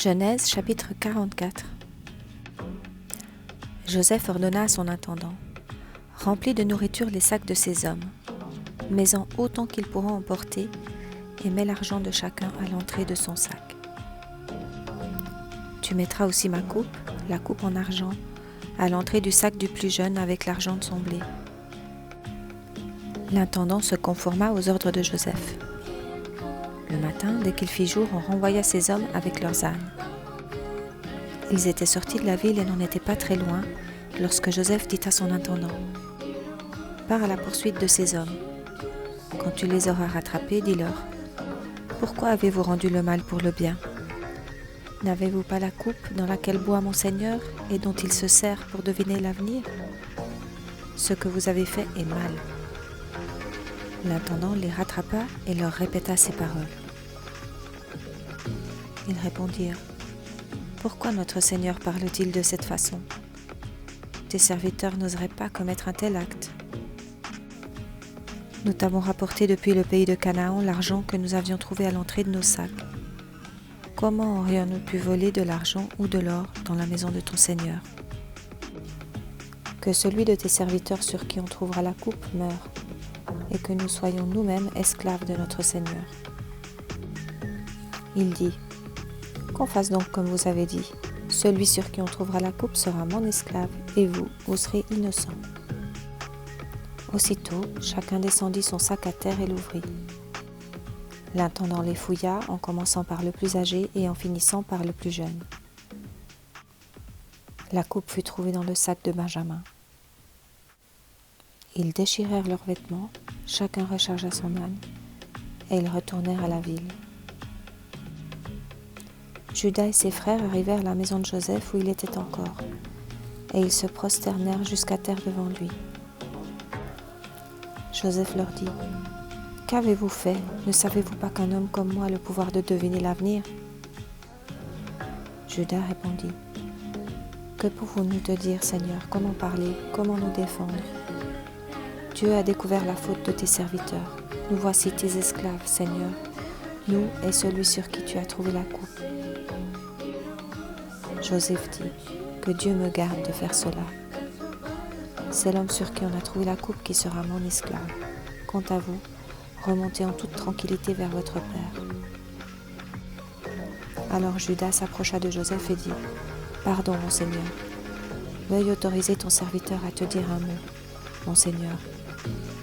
Genèse chapitre 44. Joseph ordonna à son intendant: Remplis de nourriture les sacs de ces hommes, mets-en autant qu'ils pourront emporter, et mets l'argent de chacun à l'entrée de son sac. Tu mettras aussi ma coupe, la coupe en argent, à l'entrée du sac du plus jeune avec l'argent de son blé. L'intendant se conforma aux ordres de Joseph. Le matin, dès qu'il fit jour, on renvoya ces hommes avec leurs ânes. Ils étaient sortis de la ville et n'en étaient pas très loin, lorsque Joseph dit à son intendant: Pars à la poursuite de ces hommes. Quand tu les auras rattrapés, dis-leur: Pourquoi avez-vous rendu le mal pour le bien? N'avez-vous pas la coupe dans laquelle boit mon Seigneur et dont il se sert pour deviner l'avenir? Ce que vous avez fait est mal. L'intendant les rattrapa et leur répéta ces paroles. Ils répondirent: Pourquoi notre Seigneur parle-t-il de cette façon? Tes serviteurs n'oseraient pas commettre un tel acte. Nous t'avons rapporté depuis le pays de Canaan l'argent que nous avions trouvé à l'entrée de nos sacs. Comment aurions-nous pu voler de l'argent ou de l'or dans la maison de ton Seigneur? Que celui de tes serviteurs sur qui on trouvera la coupe meure, et que nous soyons nous-mêmes esclaves de notre Seigneur. Il dit: Qu'on fasse donc comme vous avez dit. Celui sur qui on trouvera la coupe sera mon esclave, et vous serez innocents. Aussitôt, chacun descendit son sac à terre et l'ouvrit. L'intendant les fouilla, en commençant par le plus âgé et en finissant par le plus jeune. La coupe fut trouvée dans le sac de Benjamin. Ils déchirèrent leurs vêtements, chacun rechargea son âne, et ils retournèrent à la ville. Judas et ses frères arrivèrent à la maison de Joseph où il était encore, et ils se prosternèrent jusqu'à terre devant lui. Joseph leur dit: Qu'avez-vous fait? Ne savez-vous pas qu'un homme comme moi a le pouvoir de deviner l'avenir? Judas répondit: Que pouvons-nous te dire, Seigneur? Comment parler? Comment nous défendre? Dieu a découvert la faute de tes serviteurs. Nous voici tes esclaves, Seigneur, nous et celui sur qui tu as trouvé la coupe. Joseph dit: Que Dieu me garde de faire cela. C'est l'homme sur qui on a trouvé la coupe qui sera mon esclave. Quant à vous, remontez en toute tranquillité vers votre père. Alors Judas s'approcha de Joseph et dit: Pardon, mon Seigneur. Veuille autoriser ton serviteur à te dire un mot, mon Seigneur,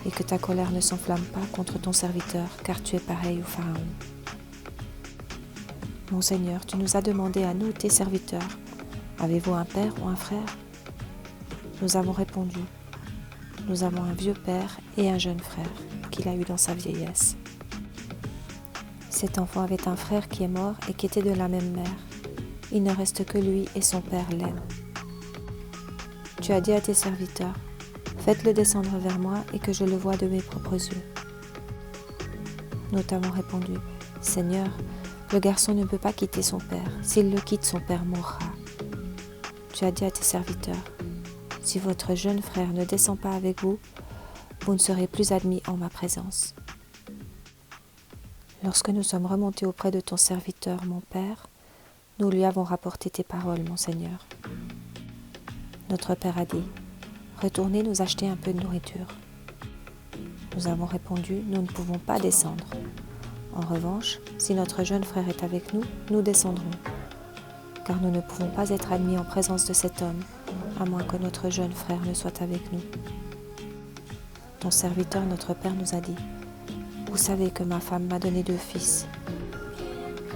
et que ta colère ne s'enflamme pas contre ton serviteur, car tu es pareil au Pharaon. Mon Seigneur, tu nous as demandé à nous, tes serviteurs: Avez-vous un père ou un frère? Nous avons répondu: Nous avons un vieux père et un jeune frère, qu'il a eu dans sa vieillesse. Cet enfant avait un frère qui est mort et qui était de la même mère. Il ne reste que lui et son père l'aiment. Tu as dit à tes serviteurs: Faites-le descendre vers moi et que je le voie de mes propres yeux. Nous t'avons répondu: Seigneur, le garçon ne peut pas quitter son père. S'il le quitte, son père mourra. Tu as dit à tes serviteurs: Si votre jeune frère ne descend pas avec vous, vous ne serez plus admis en ma présence. Lorsque nous sommes remontés auprès de ton serviteur, mon père, nous lui avons rapporté tes paroles, mon Seigneur. Notre père a dit: Retournez nous acheter un peu de nourriture. Nous avons répondu: Nous ne pouvons pas descendre. En revanche, si notre jeune frère est avec nous, nous descendrons, car nous ne pouvons pas être admis en présence de cet homme, à moins que notre jeune frère ne soit avec nous. Ton serviteur, notre père, nous a dit: Vous savez que ma femme m'a donné 2 fils.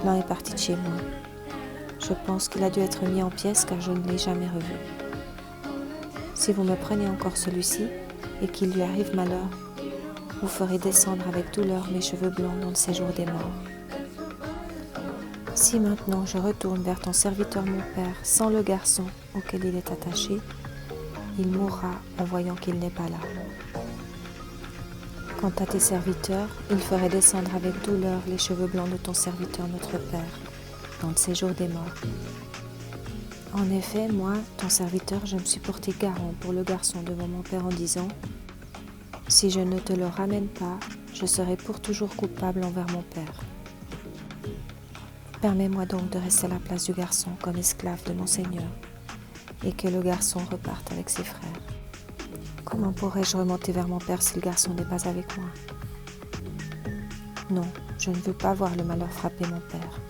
L'un est parti de chez moi. Je pense qu'il a dû être mis en pièces car je ne l'ai jamais revu. Si vous me prenez encore celui-ci et qu'il lui arrive malheur, vous ferez descendre avec douleur mes cheveux blancs dans le séjour des morts. Si maintenant je retourne vers ton serviteur mon père sans le garçon auquel il est attaché, il mourra en voyant qu'il n'est pas là. Quant à tes serviteurs, ils feraient descendre avec douleur les cheveux blancs de ton serviteur notre père dans le séjour des morts. En effet, moi, ton serviteur, je me suis porté garant pour le garçon devant mon père en disant: Si je ne te le ramène pas, je serai pour toujours coupable envers mon père. Permets-moi donc de rester à la place du garçon comme esclave de mon Seigneur, et que le garçon reparte avec ses frères. Comment pourrais-je remonter vers mon père si le garçon n'est pas avec moi? Non, je ne veux pas voir le malheur frapper mon père.